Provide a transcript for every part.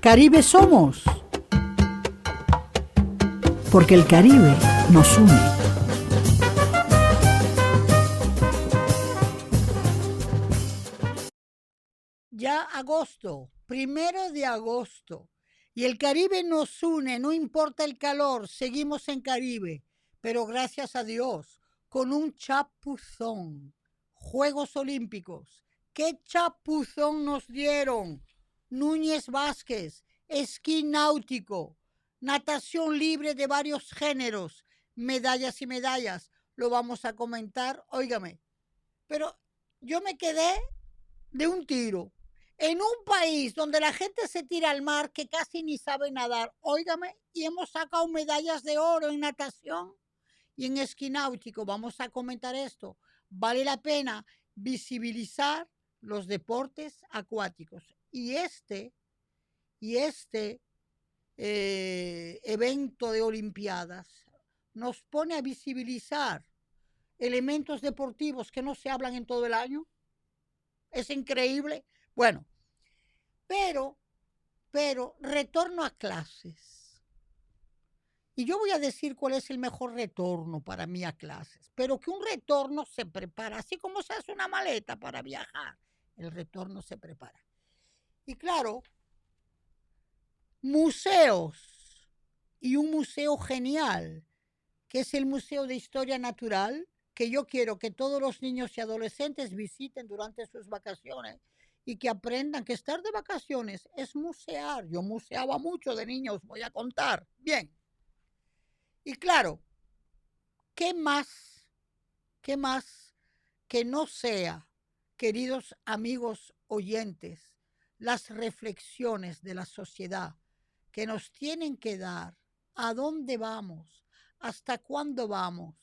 Caribe somos, porque el Caribe nos une. Ya agosto, 1 de agosto, y el Caribe nos une, no importa el calor, seguimos en Caribe, pero gracias a Dios, con un chapuzón, Juegos Olímpicos. ¿Qué chapuzón nos dieron? Núñez Vázquez, esquí náutico, natación libre de varios géneros, medallas y medallas. Lo vamos a comentar, óigame. Pero yo me quedé de un tiro. En un país donde la gente se tira al mar que casi ni sabe nadar, óigame, y hemos sacado medallas de oro en natación y en esquí náutico. Vamos a comentar esto. Vale la pena visibilizar los deportes acuáticos. Y este evento de Olimpiadas nos pone a visibilizar elementos deportivos que no se hablan en todo el año. Es increíble. Bueno, pero retorno a clases. Y yo voy a decir cuál es el mejor retorno para mí a clases. Pero que un retorno se prepara, así como se hace una maleta para viajar. El retorno se prepara. Y claro, museos. Y un museo genial, que es el Museo de Historia Natural, que yo quiero que todos los niños y adolescentes visiten durante sus vacaciones y que aprendan que estar de vacaciones es musear. Yo museaba mucho de niño, os voy a contar. Bien. Y claro, ¿qué más que no sea, queridos amigos oyentes, las reflexiones de la sociedad que nos tienen que dar a dónde vamos, hasta cuándo vamos,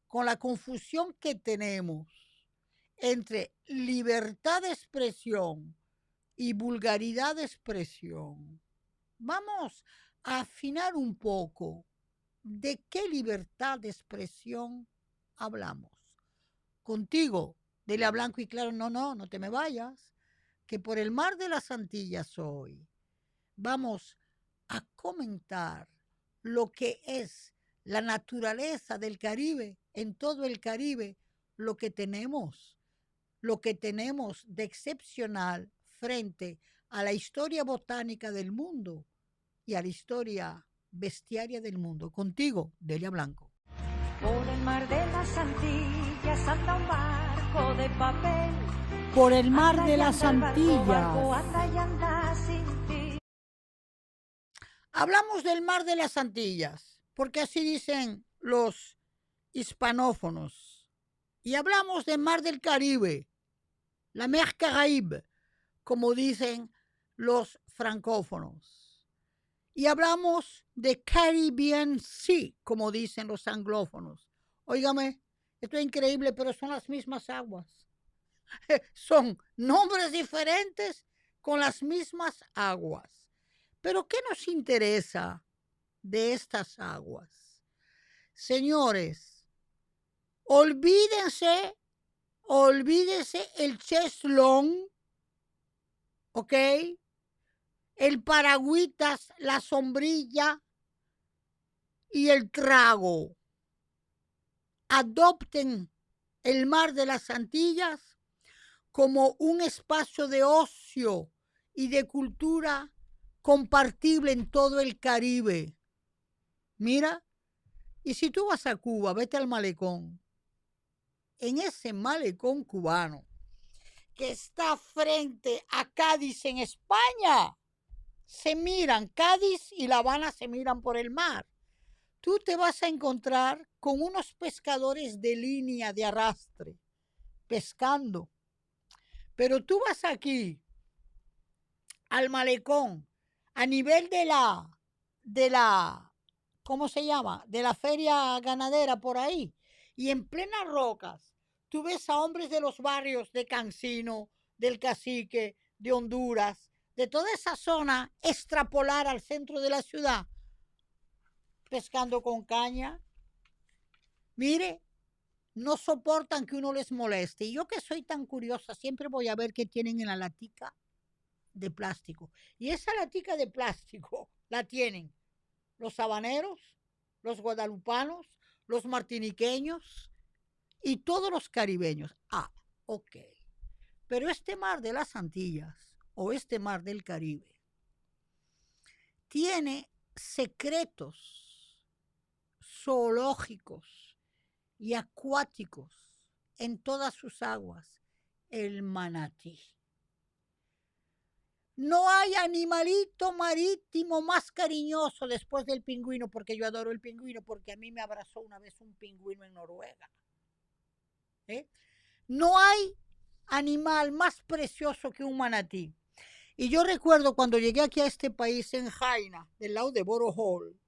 con la confusión que tenemos entre libertad de expresión y vulgaridad de expresión? Vamos a afinar un poco de qué libertad de expresión hablamos. Contigo, Delia Blanco y Claro, no te me vayas, que por el mar de las Antillas hoy vamos a comentar lo que es la naturaleza del Caribe, en todo el Caribe, lo que tenemos de excepcional frente a la historia botánica del mundo y a la historia bestiaria del mundo. Contigo, Delia Blanco. Por el mar de las Antillas anda un barco de papel. Por el mar de las Antillas. Anda y anda sin ti. Hablamos del mar de las Antillas, porque así dicen los hispanófonos. Y hablamos del mar del Caribe, la mer Caraïbe, como dicen los francófonos. Y hablamos de Caribbean Sea, como dicen los anglófonos. Óigame, esto es increíble, pero son las mismas aguas. Son nombres diferentes con las mismas aguas. Pero ¿qué nos interesa de estas aguas? Señores, olvídense el cheslón, ¿ok? El paragüitas, la sombrilla y el trago. Adopten el mar de las Antillas como un espacio de ocio y de cultura compartible en todo el Caribe. Mira, y si tú vas a Cuba, vete al malecón. En ese malecón cubano que está frente a Cádiz en España, se miran, Cádiz y La Habana se miran por el mar. Tú te vas a encontrar con unos pescadores de línea de arrastre, pescando. Pero tú vas aquí, al malecón, a nivel de la, ¿cómo se llama? De la feria ganadera por ahí. Y en plenas rocas, tú ves a hombres de los barrios de Cancino, del Cacique, de Honduras, de toda esa zona, extrapolar al centro de la ciudad, pescando con caña. Mire, no soportan que uno les moleste. Y yo que soy tan curiosa, siempre voy a ver qué tienen en la latica. de plástico. Y esa latica de plástico la tienen los habaneros, los guadalupanos, los martiniqueños y todos los caribeños. Ah, ok. Pero este mar de las Antillas o este mar del Caribe tiene secretos zoológicos y acuáticos en todas sus aguas. El manatí. No hay animalito marítimo más cariñoso después del pingüino, porque yo adoro el pingüino, porque a mí me abrazó una vez un pingüino en Noruega. No hay animal más precioso que un manatí. Y yo recuerdo cuando llegué aquí a este país, en Jaina, del lado de Borohol,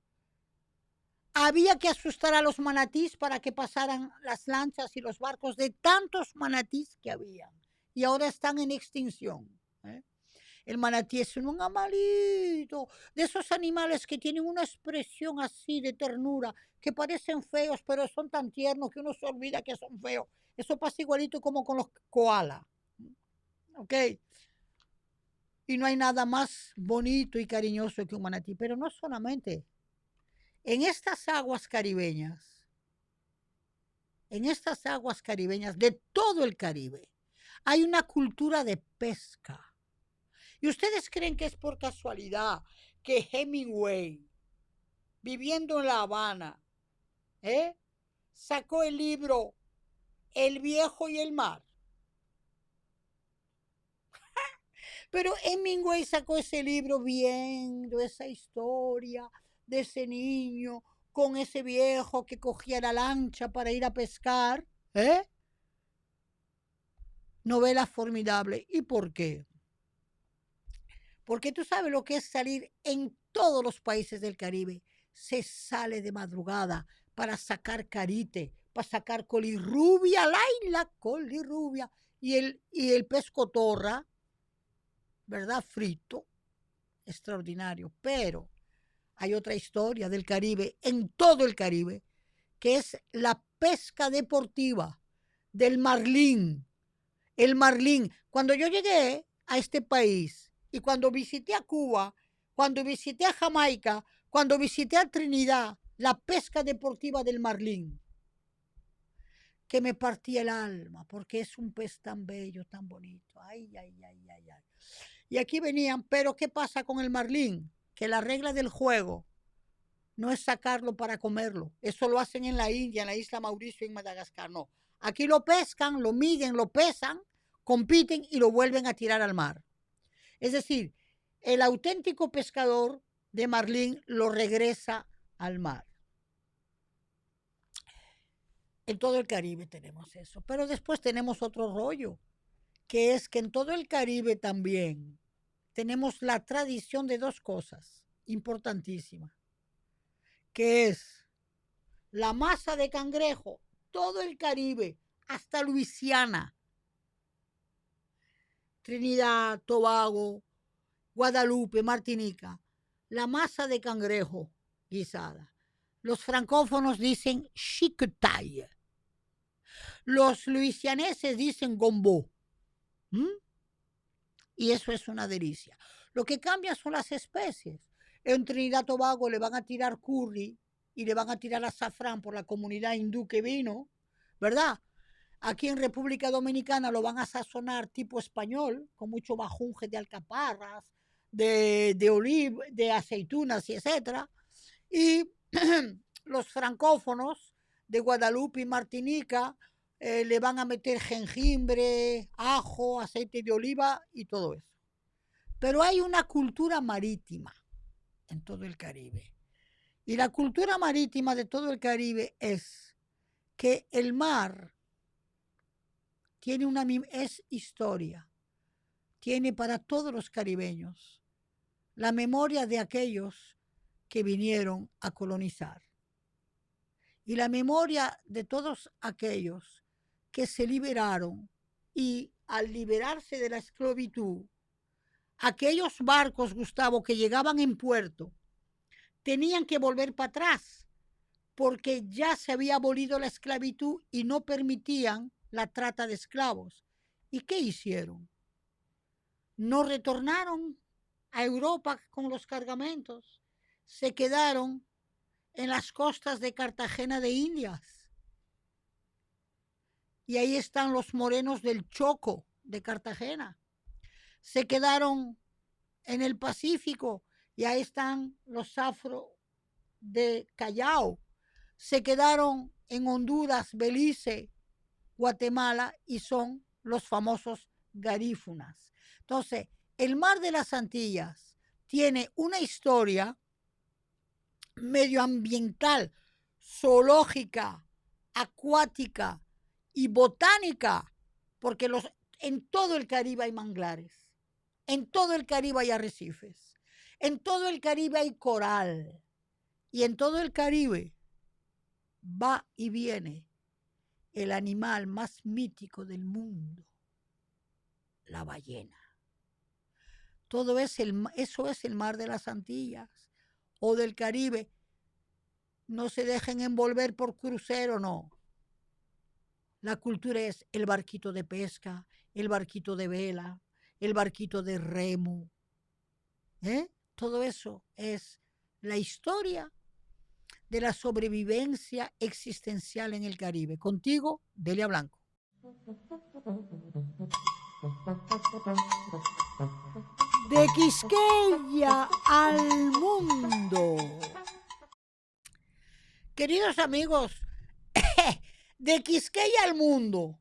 había que asustar a los manatís para que pasaran las lanchas y los barcos de tantos manatís que había. Y ahora están en extinción. El manatí es un animalito, de esos animales que tienen una expresión así de ternura, que parecen feos, pero son tan tiernos que uno se olvida que son feos. Eso pasa igualito como con los koalas. ¿Ok? Y no hay nada más bonito y cariñoso que un manatí. Pero no solamente. En estas aguas caribeñas de todo el Caribe, hay una cultura de pesca. ¿Y ustedes creen que es por casualidad que Hemingway, viviendo en La Habana, sacó el libro El viejo y el mar? Pero Hemingway sacó ese libro viendo esa historia de ese niño con ese viejo que cogía la lancha para ir a pescar. Novela formidable. ¿Y por qué? Porque tú sabes lo que es salir en todos los países del Caribe. Se sale de madrugada para sacar carite, para sacar colirrubia, la colirrubia, y el pez cotorra, ¿verdad? Frito, extraordinario. Pero hay otra historia del Caribe, en todo el Caribe, que es la pesca deportiva del marlín. El marlín. Cuando yo llegué a este país, y cuando visité a Cuba, cuando visité a Jamaica, cuando visité a Trinidad, la pesca deportiva del marlín, que me partía el alma, porque es un pez tan bello, tan bonito. Ay, ay, ay, ay, ay. Y aquí venían, pero ¿qué pasa con el marlín? Que la regla del juego no es sacarlo para comerlo. Eso lo hacen en la India, en la isla Mauricio y en Madagascar. No. Aquí lo pescan, lo miden, lo pesan, compiten y lo vuelven a tirar al mar. Es decir, el auténtico pescador de marlín lo regresa al mar. En todo el Caribe tenemos eso. Pero después tenemos otro rollo, que es que en todo el Caribe también tenemos la tradición de dos cosas importantísimas, que es la masa de cangrejo, todo el Caribe, hasta Luisiana, Trinidad, Tobago, Guadalupe, Martinica, la masa de cangrejo guisada. Los francófonos dicen chiquetaille. Los luisianeses dicen gombo. Y eso es una delicia. Lo que cambia son las especies. En Trinidad y Tobago le van a tirar curry y le van a tirar azafrán por la comunidad hindú que vino, ¿verdad? Aquí en República Dominicana lo van a sazonar tipo español, con mucho bajunje de alcaparras, de aceitunas y etcétera. Y los francófonos de Guadalupe y Martinica le van a meter jengibre, ajo, aceite de oliva y todo eso. Pero hay una cultura marítima en todo el Caribe. Y la cultura marítima de todo el Caribe es que el mar es historia, tiene para todos los caribeños la memoria de aquellos que vinieron a colonizar y la memoria de todos aquellos que se liberaron y al liberarse de la esclavitud, aquellos barcos, Gustavo, que llegaban en puerto, tenían que volver para atrás porque ya se había abolido la esclavitud y no permitían la trata de esclavos. ¿Y qué hicieron? no retornaron a Europa con los cargamentos, se quedaron en las costas de Cartagena de Indias. Y ahí están los morenos del Choco de Cartagena. Se quedaron en el Pacífico y ahí están los afro de Callao. Se quedaron en Honduras, Belice, Guatemala y son los famosos garífunas. Entonces, el mar de las Antillas tiene una historia medioambiental, zoológica, acuática y botánica, porque en todo el Caribe hay manglares, en todo el Caribe hay arrecifes, en todo el Caribe hay coral y en todo el Caribe va y viene el animal más mítico del mundo, la ballena. Eso es el mar de las Antillas o del Caribe. No se dejen envolver por crucero, no. La cultura es el barquito de pesca, el barquito de vela, el barquito de remo. Todo eso es la historia de la sobrevivencia existencial en el Caribe. Contigo, Delia Blanco. De Quisqueya al mundo. Queridos amigos, de Quisqueya al mundo.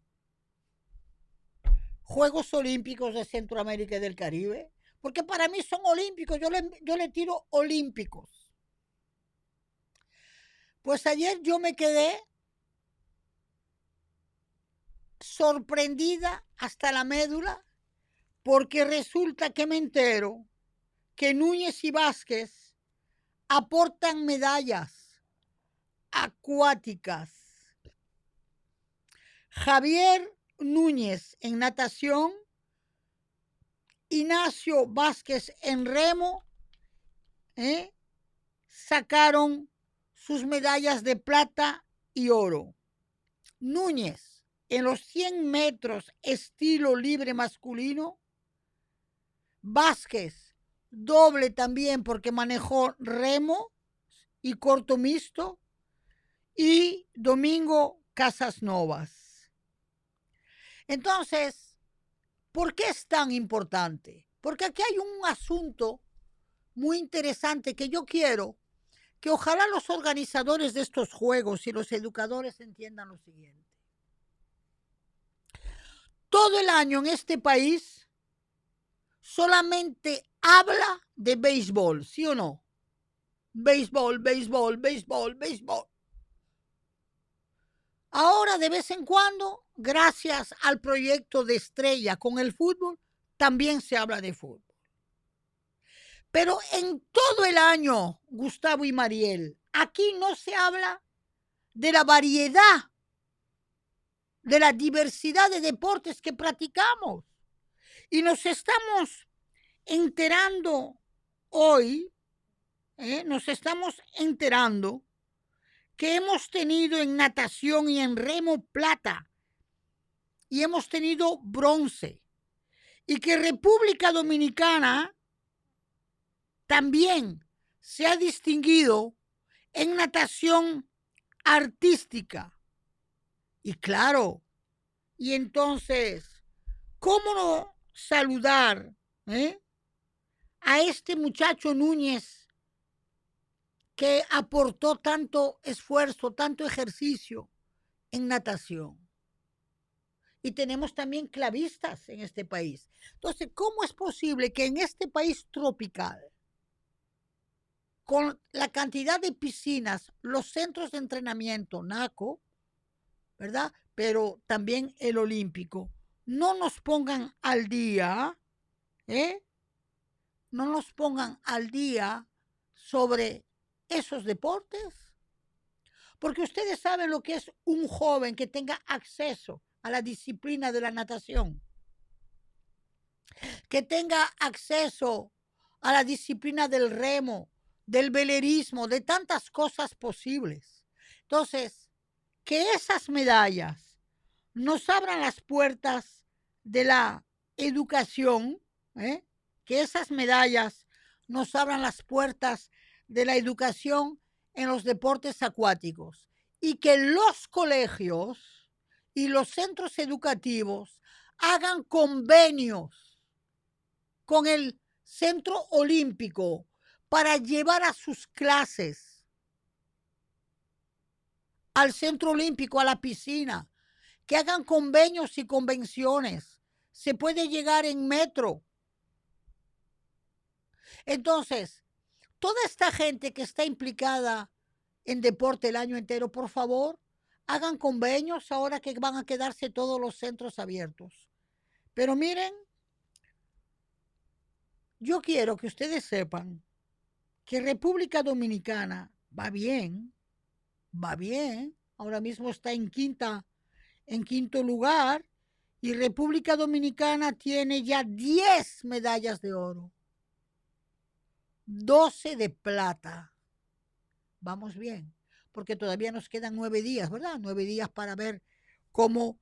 Juegos Olímpicos de Centroamérica y del Caribe, porque para mí son olímpicos, yo le tiro olímpicos. Pues ayer yo me quedé sorprendida hasta la médula, porque resulta que me entero que Núñez y Vázquez aportan medallas acuáticas. Javier Núñez en natación, Ignacio Vázquez en remo, sacaron sus medallas de plata y oro. Núñez en los 100 metros estilo libre masculino, Vázquez doble también porque manejó remo y corto mixto, y Domingo Casasnovas. Entonces, ¿por qué es tan importante? Porque aquí hay un asunto muy interesante que yo quiero que ojalá los organizadores de estos juegos y los educadores entiendan lo siguiente. Todo el año en este país solamente habla de béisbol, ¿sí o no? Béisbol, béisbol, béisbol, béisbol. Ahora, de vez en cuando, gracias al proyecto de Estrella con el fútbol, también se habla de fútbol. Pero en todo el año, Gustavo y Mariel, aquí no se habla de la variedad, de la diversidad de deportes que practicamos. Y nos estamos enterando hoy, nos estamos enterando que hemos tenido en natación y en remo plata y hemos tenido bronce, y que República Dominicana también se ha distinguido en natación artística. Y claro, y entonces, ¿cómo no saludar a este muchacho Núñez que aportó tanto esfuerzo, tanto ejercicio en natación? Y tenemos también clavistas en este país. Entonces, ¿cómo es posible que en este país tropical, con la cantidad de piscinas, los centros de entrenamiento, NACO, ¿verdad? Pero también el olímpico, no nos pongan al día, no nos pongan al día sobre esos deportes? Porque ustedes saben lo que es un joven que tenga acceso a la disciplina de la natación, que tenga acceso a la disciplina del remo, del velerismo, de tantas cosas posibles. Entonces, que esas medallas nos abran las puertas de la educación, Que esas medallas nos abran las puertas de la educación en los deportes acuáticos y que los colegios y los centros educativos hagan convenios con el Centro Olímpico para llevar a sus clases al Centro Olímpico, a la piscina, que hagan convenios y convenciones. Se puede llegar en metro. Entonces, toda esta gente que está implicada en deporte el año entero, por favor, hagan convenios ahora que van a quedarse todos los centros abiertos. Pero miren, yo quiero que ustedes sepan que República Dominicana va bien, ahora mismo está en quinto lugar, y República Dominicana tiene ya 10 medallas de oro, 12 de plata. Vamos bien, porque todavía nos quedan 9 días, ¿verdad? 9 días para ver cómo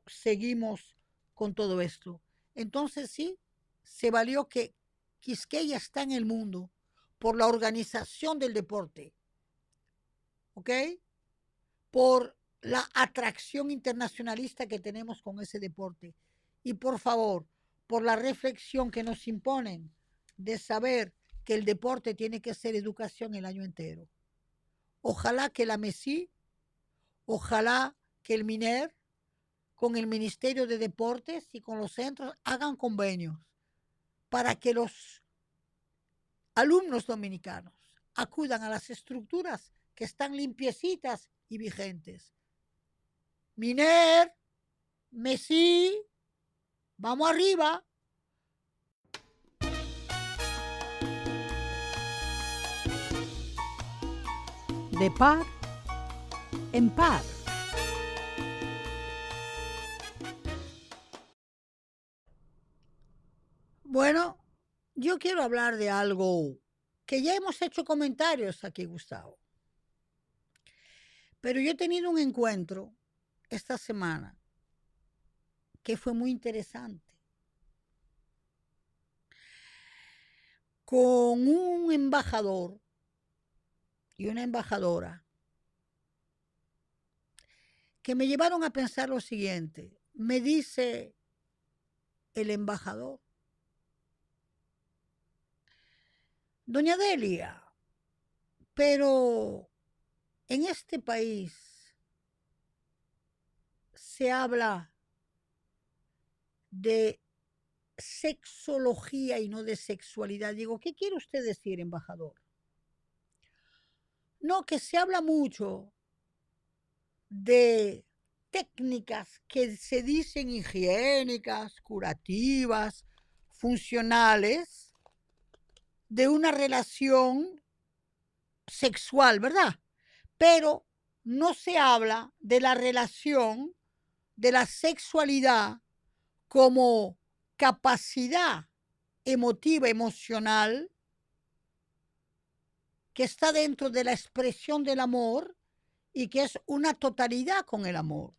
seguimos con todo esto. Entonces sí, se valió que Quisqueya está en el mundo por la organización del deporte, ¿ok? Por la atracción internacionalista que tenemos con ese deporte. Y por favor, por la reflexión que nos imponen de saber que el deporte tiene que ser educación el año entero. Ojalá que la MESI, ojalá que el MINER, con el Ministerio de Deportes y con los centros, hagan convenios para que los alumnos dominicanos acudan a las estructuras que están limpiecitas y vigentes. MINER, MESI, vamos arriba. De par en par. Bueno, yo quiero hablar de algo que ya hemos hecho comentarios aquí, Gustavo. Pero yo he tenido un encuentro esta semana que fue muy interesante con un embajador y una embajadora que me llevaron a pensar lo siguiente. Me dice el embajador: doña Delia, pero en este país se habla de sexología y no de sexualidad. Digo, ¿qué quiere usted decir, embajador? No, que se habla mucho de técnicas que se dicen higiénicas, curativas, funcionales, de una relación sexual, ¿verdad? Pero no se habla de la relación de la sexualidad como capacidad emotiva, emocional, que está dentro de la expresión del amor y que es una totalidad con el amor.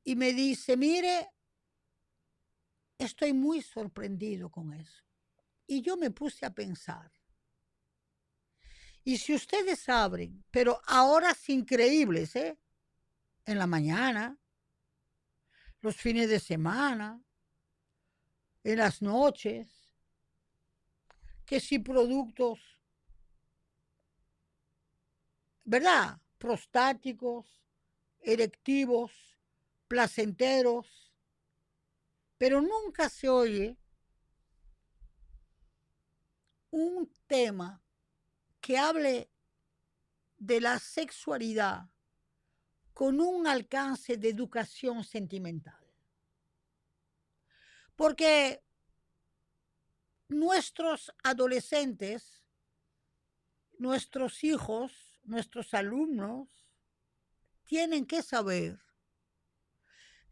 Y me dice, mire, estoy muy sorprendido con eso. Y yo me puse a pensar. Y si ustedes abren, pero a horas increíbles, en la mañana, los fines de semana, en las noches, que si productos, ¿verdad? Prostáticos, erectivos, placenteros, pero nunca se oye un tema que hable de la sexualidad con un alcance de educación sentimental. Porque nuestros adolescentes, nuestros hijos, nuestros alumnos, tienen que saber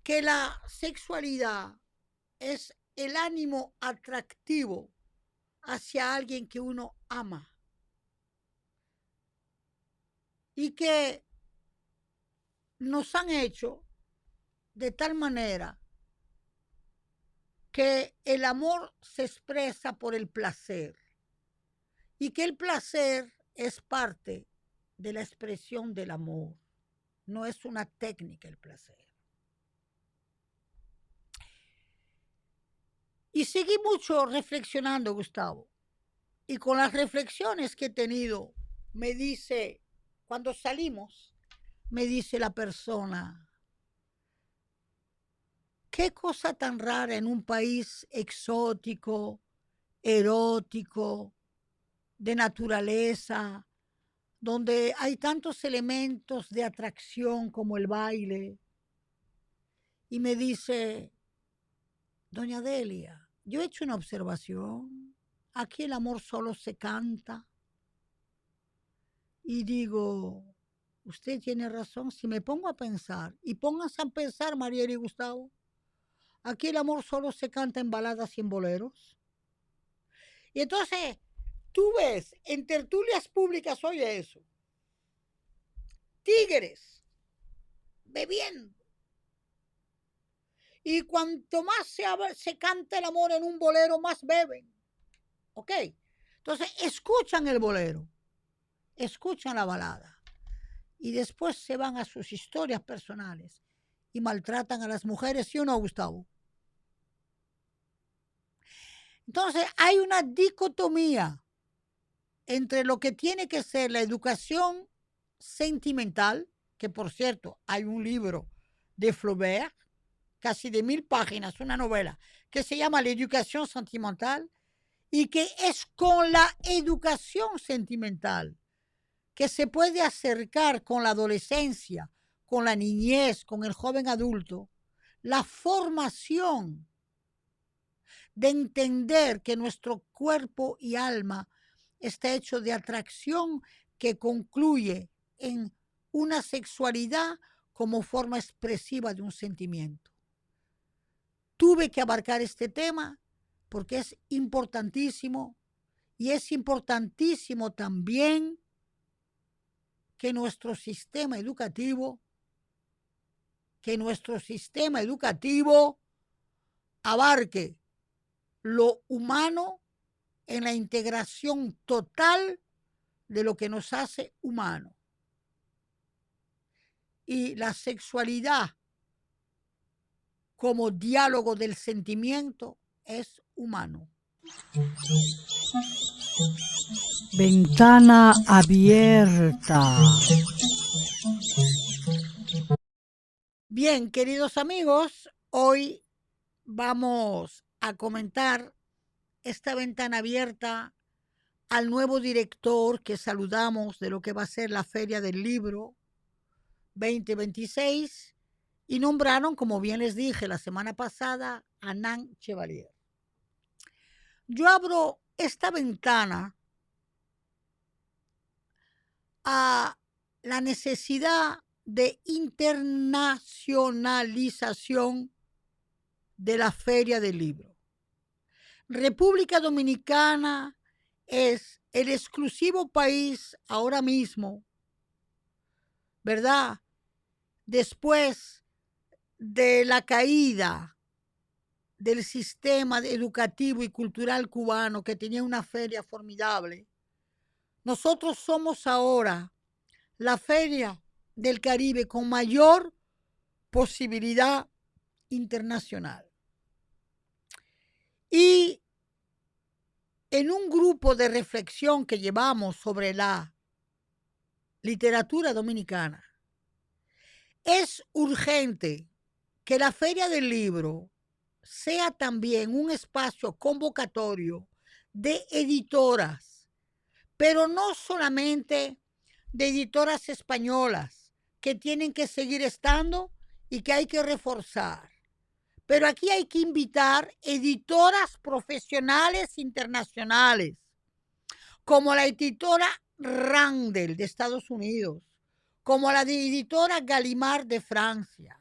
que la sexualidad es el ánimo atractivo hacia alguien que uno ama. Y que nos han hecho de tal manera que el amor se expresa por el placer y que el placer es parte de la expresión del amor. No es una técnica el placer. Y seguí mucho reflexionando, Gustavo. Y con las reflexiones que he tenido, me dice, cuando salimos, me dice la persona, qué cosa tan rara en un país exótico, erótico, de naturaleza, donde hay tantos elementos de atracción como el baile. Y me dice, doña Delia, yo he hecho una observación. Aquí el amor solo se canta. Y digo, usted tiene razón. Si me pongo a pensar, y pónganse a pensar, Mariela y Gustavo, aquí el amor solo se canta en baladas y en boleros. Y entonces, tú ves, en tertulias públicas oye eso. Tigres, bebiendo. Y cuanto más se canta el amor en un bolero, más beben. ¿Ok? Entonces, escuchan el bolero, escuchan la balada. Y después se van a sus historias personales y maltratan a las mujeres, ¿sí o no, Gustavo? Entonces, hay una dicotomía entre lo que tiene que ser la educación sentimental, que por cierto, hay un libro de Flaubert, casi de 1000 páginas, una novela, que se llama La educación sentimental, y que es con la educación sentimental que se puede acercar con la adolescencia, con la niñez, con el joven adulto, la formación de entender que nuestro cuerpo y alma está hecho de atracción que concluye en una sexualidad como forma expresiva de un sentimiento. Tuve que abarcar este tema porque es importantísimo y es importantísimo también que nuestro sistema educativo abarque lo humano en la integración total de lo que nos hace humano. Y la sexualidad como diálogo del sentimiento es humano. Ventana abierta. Bien, queridos amigos, hoy vamos a comentar esta ventana abierta al nuevo director que saludamos de lo que va a ser la Feria del Libro 2026 y nombraron, como bien les dije la semana pasada, a Nan Chevalier. Yo abro esta ventana a la necesidad de internacionalización de la Feria del Libro. República Dominicana es el exclusivo país ahora mismo, ¿verdad? Después de la caída del sistema educativo y cultural cubano, que tenía una feria formidable, nosotros somos ahora la feria del Caribe con mayor posibilidad internacional. Y en un grupo de reflexión que llevamos sobre la literatura dominicana, es urgente que la Feria del Libro sea también un espacio convocatorio de editoras, pero no solamente de editoras españolas, que tienen que seguir estando y que hay que reforzar. Pero aquí hay que invitar editoras profesionales internacionales, como la editora Randall de Estados Unidos, como la editora Gallimard de Francia,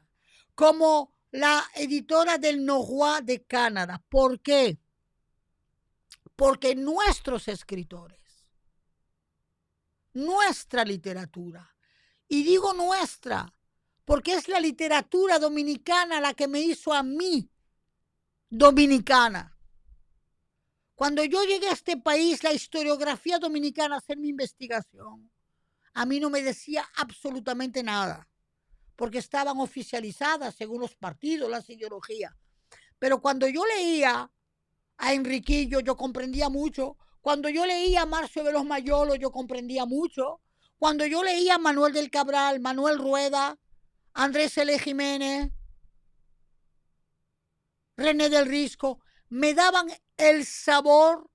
como la editora del Norrois de Canadá. ¿Por qué? Porque nuestros escritores, nuestra literatura, y digo nuestra, porque es la literatura dominicana la que me hizo a mí dominicana. Cuando yo llegué a este país, la historiografía dominicana, a hacer mi investigación, a mí no me decía absolutamente nada, porque estaban oficializadas según los partidos, las ideologías. Pero cuando yo leía a Enriquillo, yo comprendía mucho. Cuando yo leía a Marcio de los Mayolos, yo comprendía mucho. Cuando yo leía a Manuel del Cabral, Manuel Rueda, Andrés L. Jiménez, René del Risco, me daban el sabor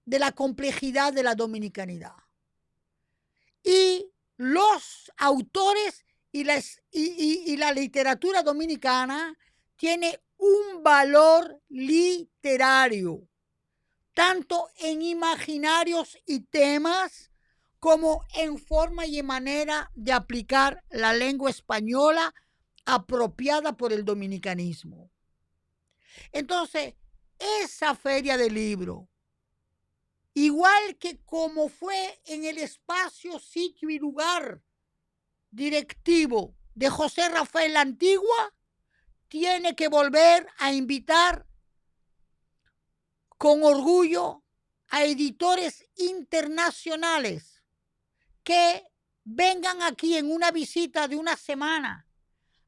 de la complejidad de la dominicanidad. Y los autores y la literatura dominicana tiene un valor literario, tanto en imaginarios y temas como en forma y manera de aplicar la lengua española apropiada por el dominicanismo. Entonces, esa feria del libro, igual que como fue en el espacio, sitio y lugar directivo de José Rafael La Antigua, tiene que volver a invitar con orgullo a editores internacionales que vengan aquí en una visita de una semana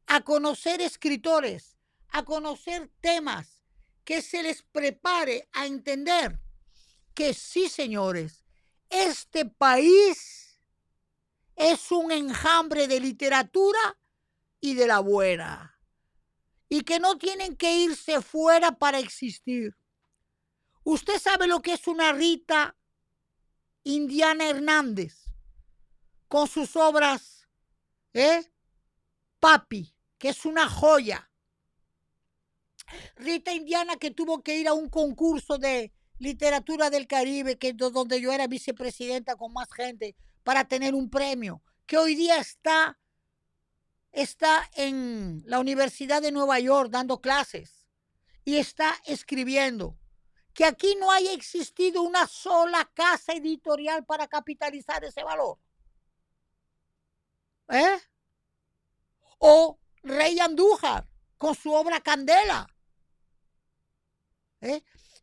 a conocer escritores, a conocer temas, que se les prepare a entender que sí, señores, este país es un enjambre de literatura y de la buena, y que no tienen que irse fuera para existir. Usted sabe lo que es una Rita Indiana Hernández con sus obras, Papi, que es una joya. Rita Indiana, que tuvo que ir a un concurso de literatura del Caribe, que donde yo era vicepresidenta con más gente, para tener un premio, que hoy día está en la Universidad de Nueva York dando clases y está escribiendo. Que aquí no haya existido una sola casa editorial para capitalizar ese valor. O Rey Andújar con su obra Candela.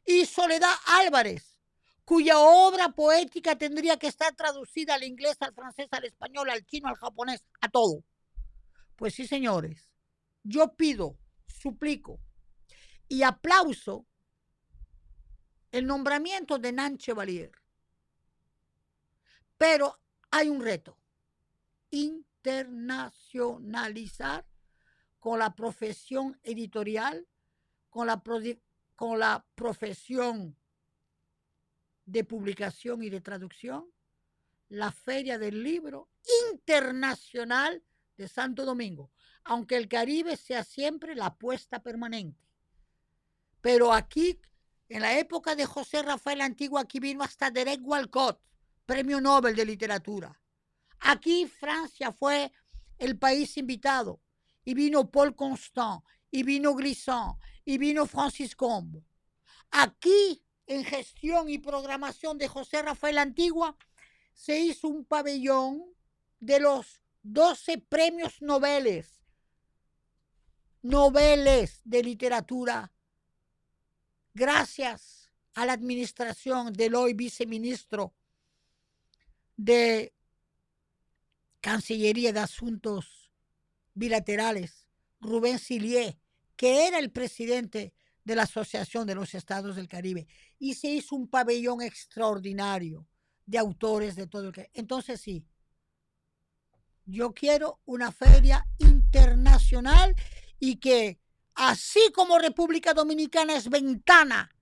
Y Soledad Álvarez, cuya obra poética tendría que estar traducida al inglés, al francés, al español, al chino, al japonés, a todo. Pues sí, señores, yo pido, suplico y aplauso el nombramiento de Nan Chevalier. Pero hay un reto: internacionalizar con la profesión editorial, con la profesión de publicación y de traducción, la Feria del Libro Internacional de Santo Domingo, aunque el Caribe sea siempre la apuesta permanente. Pero aquí, en la época de José Rafael La Antigua, aquí vino hasta Derek Walcott, premio Nobel de literatura. Aquí Francia fue el país invitado, y vino Paul Constant, y vino Glissant, y vino Francis Combe. Aquí, en gestión y programación de José Rafael La Antigua, se hizo un pabellón de los 12 premios Nobeles de literatura, gracias a la administración del hoy viceministro de Cancillería de Asuntos Bilaterales, Rubén Sillier, que era el presidente de la Asociación de los Estados del Caribe, y se hizo un pabellón extraordinario de autores de todo el Caribe. Entonces sí, yo quiero una feria internacional, y que así como República Dominicana es ventana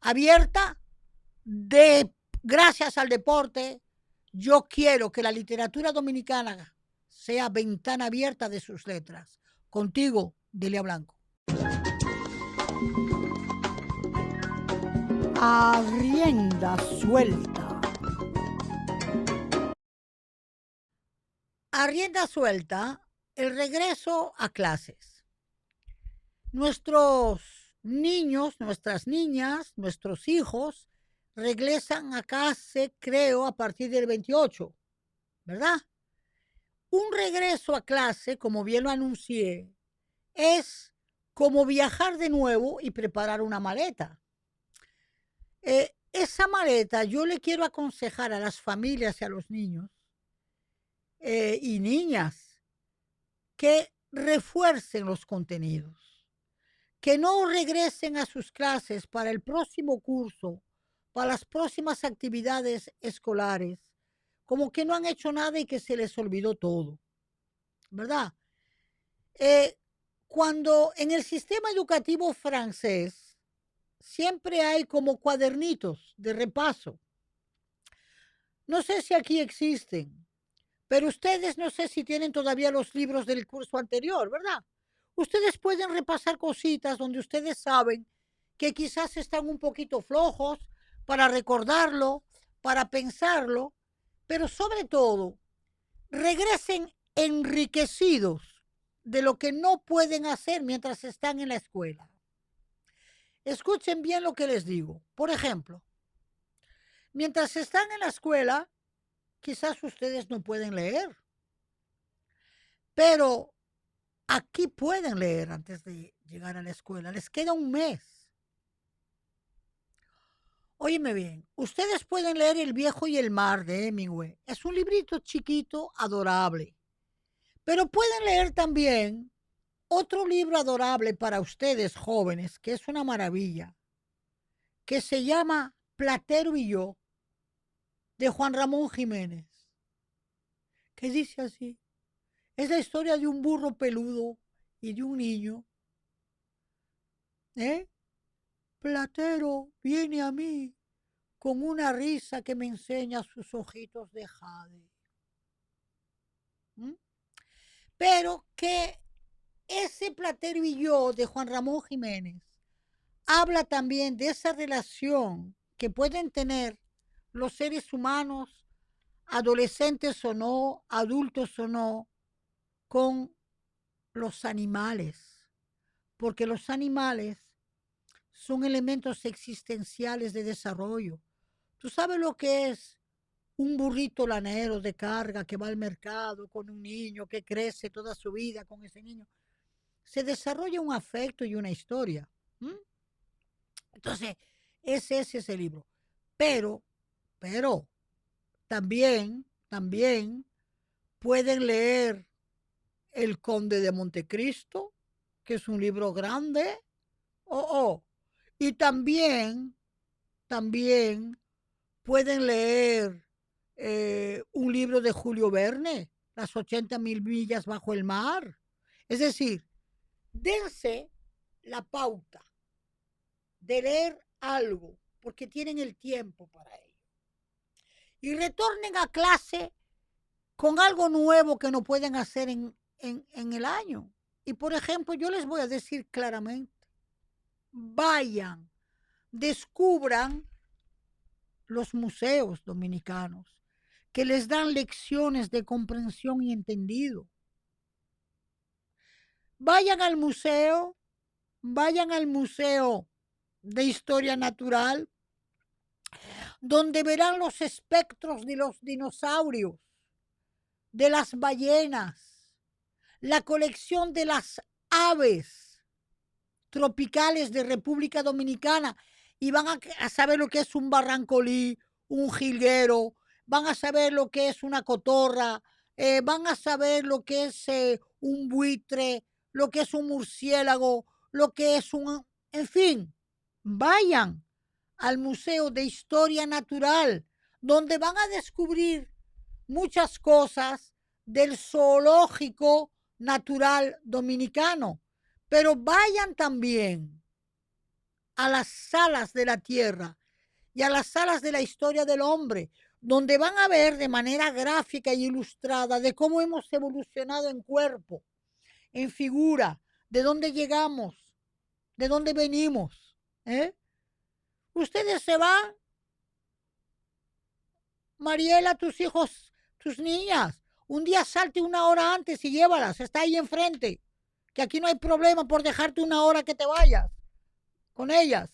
abierta gracias al deporte, yo quiero que la literatura dominicana sea ventana abierta de sus letras. Contigo, Delia Blanco. A rienda suelta. A rienda suelta, el regreso a clases. Nuestros niños, nuestras niñas, nuestros hijos regresan a clase, creo, a partir del 28, ¿verdad? Un regreso a clase, como bien lo anuncié, es como viajar de nuevo y preparar una maleta. Esa maleta yo le quiero aconsejar a las familias y a los niños y niñas que refuercen los contenidos, que no regresen a sus clases para el próximo curso, para las próximas actividades escolares, como que no han hecho nada y que se les olvidó todo, ¿verdad? Cuando en el sistema educativo francés siempre hay como cuadernitos de repaso. No sé si aquí existen, pero ustedes no sé si tienen todavía los libros del curso anterior, ¿verdad? Ustedes pueden repasar cositas donde ustedes saben que quizás están un poquito flojos para recordarlo, para pensarlo, pero sobre todo, regresen enriquecidos de lo que no pueden hacer mientras están en la escuela. Escuchen bien lo que les digo. Por ejemplo, mientras están en la escuela, quizás ustedes no pueden leer, pero aquí pueden leer antes de llegar a la escuela. Les queda un mes. Óyeme bien, ustedes pueden leer El viejo y el mar de Hemingway. Es un librito chiquito, adorable. Pero pueden leer también otro libro adorable para ustedes jóvenes, que es una maravilla, que se llama Platero y yo, de Juan Ramón Jiménez, que dice así. Es la historia de un burro peludo y de un niño. Platero viene a mí con una risa que me enseña sus ojitos de jade. Pero que ese Platero y yo de Juan Ramón Jiménez habla también de esa relación que pueden tener los seres humanos, adolescentes o no, adultos o no, con los animales, porque los animales son elementos existenciales de desarrollo. ¿Tú sabes lo que es un burrito lanero de carga que va al mercado con un niño que crece toda su vida con ese niño? Se desarrolla un afecto y una historia. Entonces, ese es ese libro. Pero, también pueden leer El Conde de Montecristo, que es un libro grande. Y también pueden leer un libro de Julio Verne, Las 80.000 millas bajo el mar. Es decir, dense la pauta de leer algo, porque tienen el tiempo para ello. Y retornen a clase con algo nuevo que no pueden hacer en el año. Y por ejemplo, yo les voy a decir claramente, vayan, descubran los museos dominicanos que les dan lecciones de comprensión y entendido. Vayan al museo de historia natural, donde verán los espectros de los dinosaurios, de las ballenas, la colección de las aves tropicales de República Dominicana, y van a saber lo que es un barrancolí, un jilguero, van a saber lo que es una cotorra, van a saber lo que es un buitre, lo que es un murciélago, lo que es en fin, vayan al Museo de Historia Natural, donde van a descubrir muchas cosas del zoológico natural dominicano, pero vayan también a las salas de la tierra y a las salas de la historia del hombre, donde van a ver de manera gráfica e ilustrada de cómo hemos evolucionado en cuerpo, en figura, de dónde llegamos, de dónde venimos. Ustedes se van, Mariela, tus hijos, tus niñas, un día salte una hora antes y llévalas, está ahí enfrente, que aquí no hay problema por dejarte una hora que te vayas con ellas.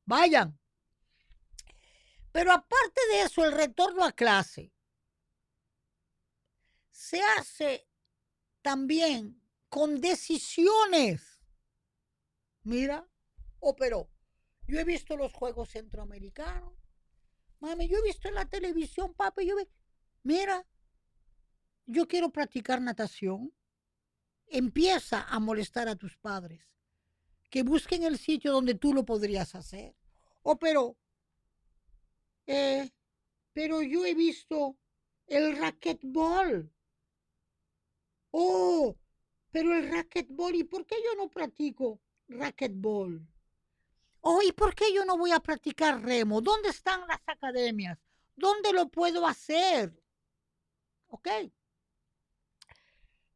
Vayan. Pero aparte de eso, el retorno a clase se hace también con decisiones Mira, pero yo he visto los Juegos Centroamericanos. Mami, yo he visto en la televisión, papi, mira, yo quiero practicar natación. Empieza a molestar a tus padres, que busquen el sitio donde tú lo podrías hacer. Pero yo he visto el racquetball. Oh, pero el racquetball, ¿y por qué yo no practico racquetball? Oh, ¿y por qué yo no voy a practicar remo? ¿Dónde están las academias? ¿Dónde lo puedo hacer? ¿Ok?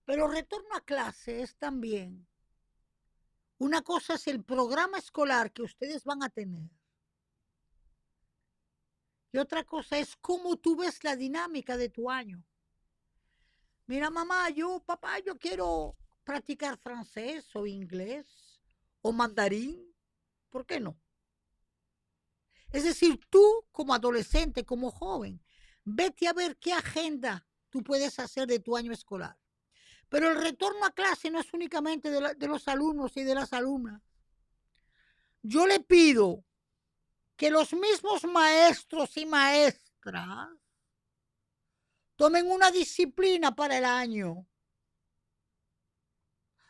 Pero retorno a clase es también. Una cosa es el programa escolar que ustedes van a tener. Y otra cosa es cómo tú ves la dinámica de tu año. Mira, mamá, papá, yo quiero practicar francés o inglés o mandarín. ¿Por qué no? Es decir, tú como adolescente, como joven, vete a ver qué agenda tú puedes hacer de tu año escolar. Pero el retorno a clase no es únicamente de los alumnos y de las alumnas. Yo le pido que los mismos maestros y maestras tomen una disciplina para el año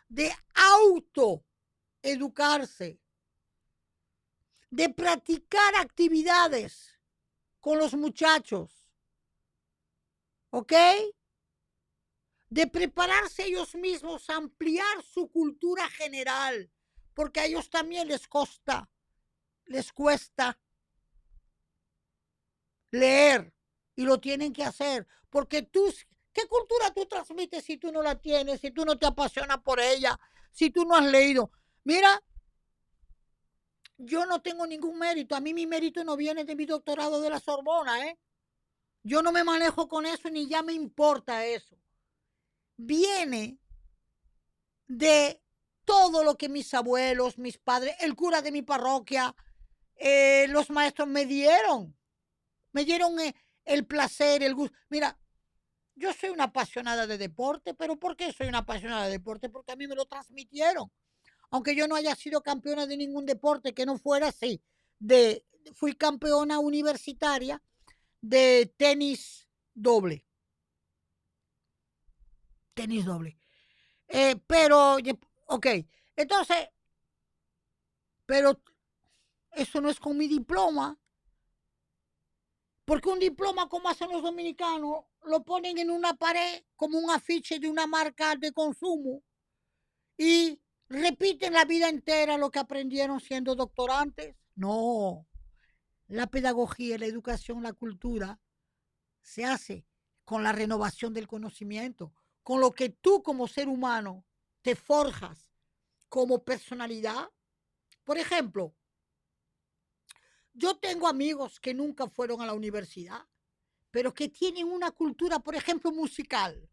de autoeducarse, de practicar actividades con los muchachos, ¿ok? De prepararse ellos mismos, ampliar su cultura general, porque a ellos también les cuesta leer y lo tienen que hacer, porque ¿qué cultura tú transmites si tú no la tienes, si tú no te apasionas por ella, si tú no has leído? Mira, yo no tengo ningún mérito, a mí mi mérito no viene de mi doctorado de la Sorbona, ¿eh? Yo no me manejo con eso ni ya me importa eso. Viene de todo lo que mis abuelos, mis padres, el cura de mi parroquia, los maestros me dieron el placer, el gusto. Mira, yo soy una apasionada de deporte, pero ¿por qué soy una apasionada de deporte? Porque a mí me lo transmitieron. Aunque yo no haya sido campeona de ningún deporte que no fuera así. Fui campeona universitaria de tenis doble. Tenis doble. Ok, entonces, pero eso no es con mi diploma. Porque un diploma, como hacen los dominicanos, lo ponen en una pared como un afiche de una marca de consumo y repiten la vida entera lo que aprendieron siendo doctorantes. No, la pedagogía, la educación, la cultura se hace con la renovación del conocimiento, con lo que tú como ser humano te forjas como personalidad. Por ejemplo, yo tengo amigos que nunca fueron a la universidad, pero que tienen una cultura, por ejemplo, musical.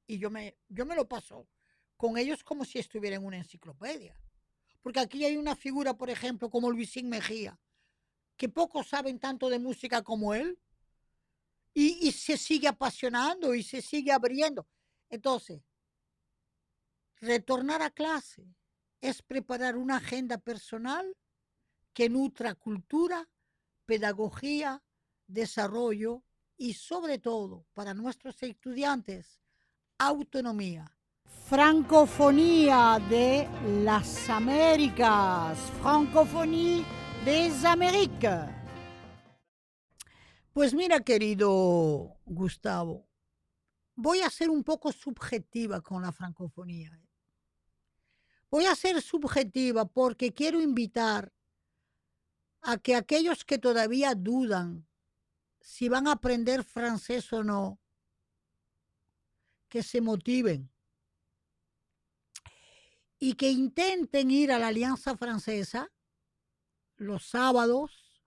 Y yo me lo paso con ellos como si estuviera en una enciclopedia. Porque aquí hay una figura, por ejemplo, como Luisín Mejía, que pocos saben tanto de música como él, y se sigue apasionando y se sigue abriendo. Entonces, retornar a clase es preparar una agenda personal que nutra cultura, pedagogía, desarrollo y sobre todo para nuestros estudiantes, autonomía. Francofonía de las Américas. Francophonie des Amériques. Pues mira, querido Gustavo, voy a ser un poco subjetiva con la francofonía. Voy a ser subjetiva porque quiero invitar a que aquellos que todavía dudan si van a aprender francés o no, que se motiven y que intenten ir a la Alianza Francesa los sábados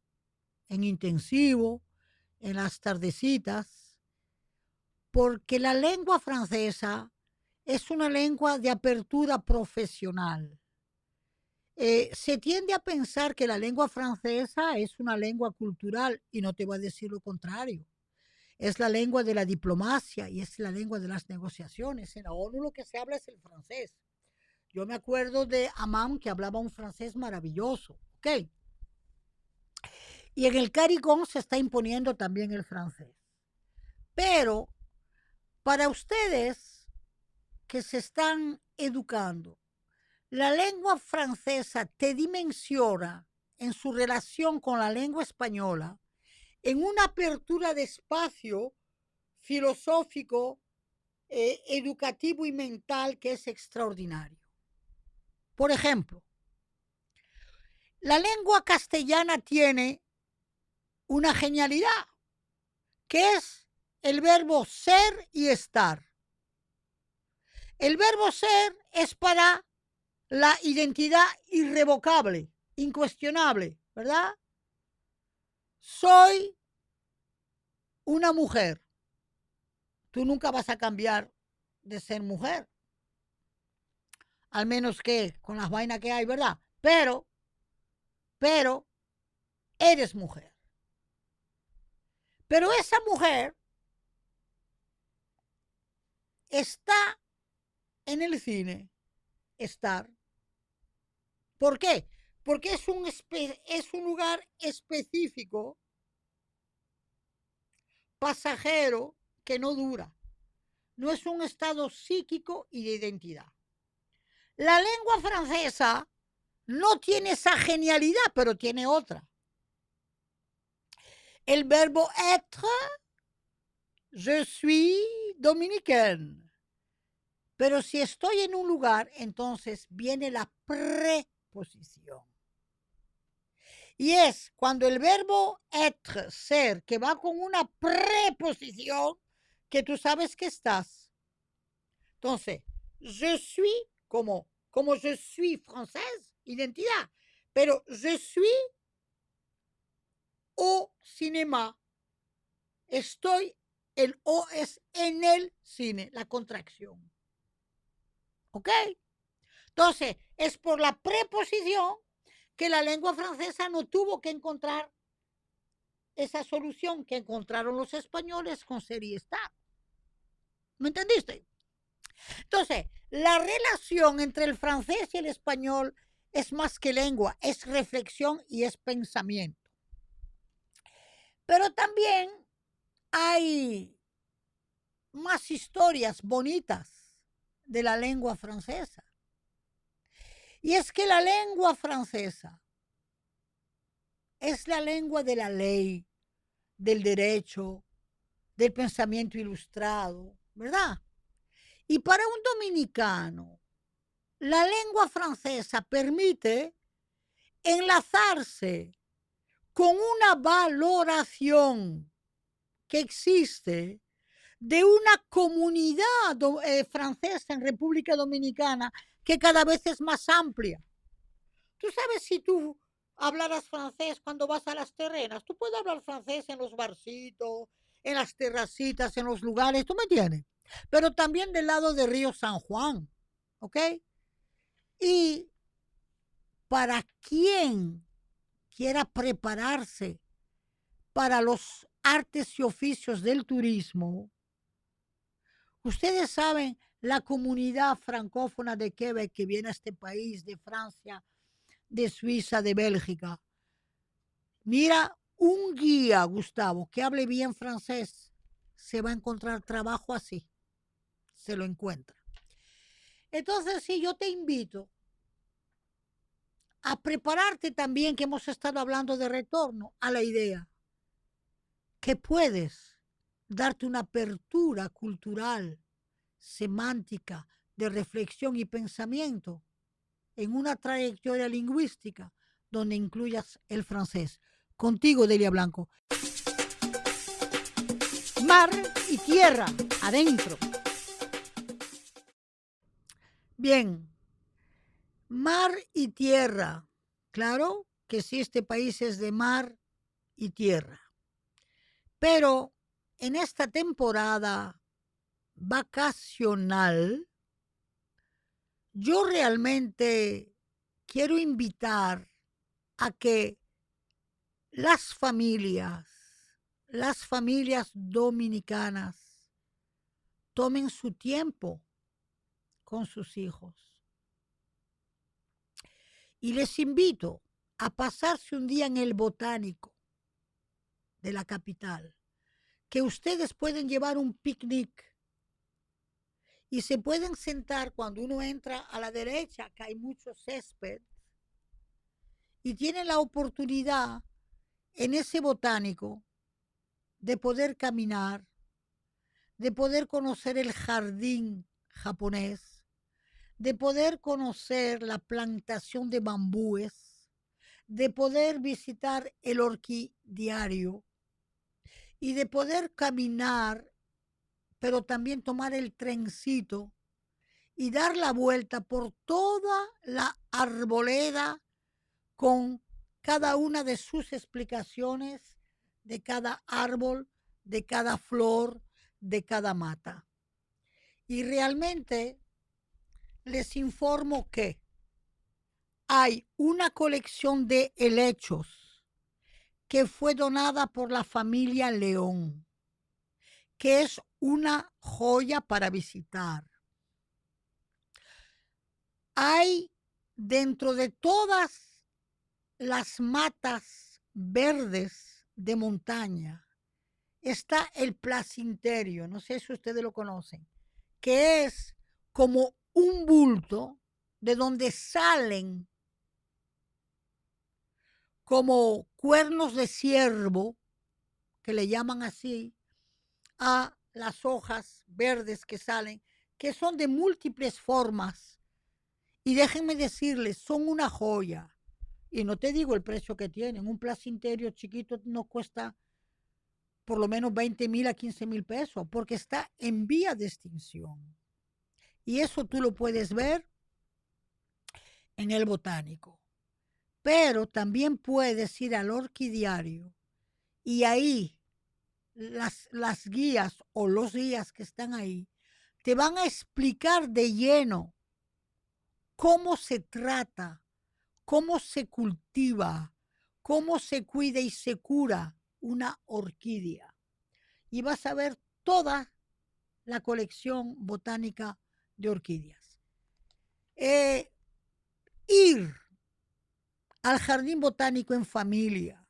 en intensivo, en las tardecitas, porque la lengua francesa es una lengua de apertura profesional. Se tiende a pensar que la lengua francesa es una lengua cultural y no te voy a decir lo contrario. Es la lengua de la diplomacia y es la lengua de las negociaciones. En la ONU lo que se habla es el francés. Yo me acuerdo de Amán, que hablaba un francés maravilloso, ¿ok? Y en el CARICOM se está imponiendo también el francés. Pero para ustedes que se están educando, la lengua francesa te dimensiona en su relación con la lengua española en una apertura de espacio filosófico, educativo y mental que es extraordinario. Por ejemplo, la lengua castellana tiene una genialidad, que es el verbo ser y estar. El verbo ser es para la identidad irrevocable, incuestionable, ¿verdad? Soy una mujer. Tú nunca vas a cambiar de ser mujer, al menos que con las vainas que hay, ¿verdad? Pero eres mujer. Pero esa mujer está en el cine, estar. ¿Por qué? Porque es un lugar específico, pasajero, que no dura. No es un estado psíquico y de identidad. La lengua francesa no tiene esa genialidad, pero tiene otra. El verbo être, je suis dominicaine. Pero si estoy en un lugar, entonces viene la preposición. Y es cuando el verbo être, ser, que va con una preposición, que tú sabes que estás. Entonces, je suis como je suis française, identidad. Pero je suis au cinéma. Estoy, el O es en el cine, la contracción. ¿Ok? Entonces, es por la preposición que la lengua francesa no tuvo que encontrar esa solución que encontraron los españoles con ser y estar. ¿Me entendiste? Entonces, la relación entre el francés y el español es más que lengua, es reflexión y es pensamiento. Pero también hay más historias bonitas de la lengua francesa. Y es que la lengua francesa es la lengua de la ley, del derecho, del pensamiento ilustrado, ¿verdad? Y para un dominicano, la lengua francesa permite enlazarse con una valoración que existe de una comunidad francesa en República Dominicana que cada vez es más amplia. Tú sabes, si tú hablaras francés cuando vas a las terrenas, tú puedes hablar francés en los barcitos, en las terracitas, en los lugares, ¿tú me entiendes? Pero también del lado de Río San Juan, ¿ok? Y para quien quiera prepararse para los artes y oficios del turismo, ustedes saben, la comunidad francófona de Quebec que viene a este país, de Francia, de Suiza, de Bélgica. Mira, un guía, Gustavo, que hable bien francés, se va a encontrar trabajo así. Se lo encuentra. Entonces, sí, yo te invito a prepararte también, que hemos estado hablando de retorno a la idea, que puedes darte una apertura cultural, semántica, de reflexión y pensamiento en una trayectoria lingüística donde incluyas el francés. Contigo, Delia Blanco. Mar y tierra, adentro. Bien, mar y tierra. Claro que sí, este país es de mar y tierra. Pero en esta temporada vacacional, yo realmente quiero invitar a que las familias dominicanas tomen su tiempo con sus hijos. Y les invito a pasarse un día en el botánico de la capital, que ustedes pueden llevar un picnic y se pueden sentar cuando uno entra a la derecha, que hay mucho césped, y tienen la oportunidad en ese botánico de poder caminar, de poder conocer el jardín japonés, de poder conocer la plantación de bambúes, de poder visitar el orquidiario y de poder caminar, pero también tomar el trencito y dar la vuelta por toda la arboleda con cada una de sus explicaciones de cada árbol, de cada flor, de cada mata. Y realmente les informo que hay una colección de helechos que fue donada por la familia León, que es una joya para visitar. Hay dentro de todas las matas verdes de montaña, está el placinterio, no sé si ustedes lo conocen, que es como un bulto de donde salen como cuernos de ciervo, que le llaman así, a las hojas verdes que salen, que son de múltiples formas. Y déjenme decirles, son una joya. Y no te digo el precio que tienen. Un placinterio chiquito no cuesta por lo menos 20,000 a 15,000 pesos, porque está en vía de extinción. Y eso tú lo puedes ver en el botánico. Pero también puedes ir al orquidiario y ahí las guías o los guías que están ahí te van a explicar de lleno cómo se trata, cómo se cultiva, cómo se cuida y se cura una orquídea. Y vas a ver toda la colección botánica de orquídeas. Ir al jardín botánico en familia.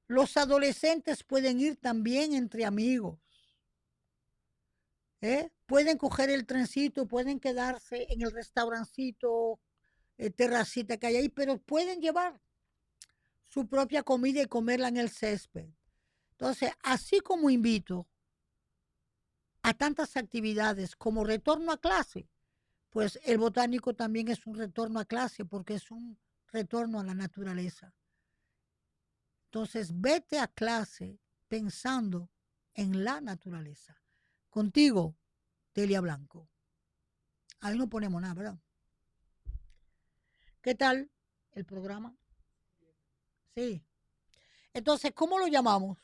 Los adolescentes pueden ir también entre amigos. Pueden coger el trencito, pueden quedarse en el restaurancito, terracita que hay ahí, pero pueden llevar su propia comida y comerla en el césped. Entonces, así como invito a tantas actividades como retorno a clase, pues el botánico también es un retorno a clase porque es un retorno a la naturaleza. Entonces, vete a clase pensando en la naturaleza. Contigo, Delia Blanco. Ahí no ponemos nada, ¿verdad? ¿Qué tal el programa? Sí. Entonces, ¿cómo lo llamamos?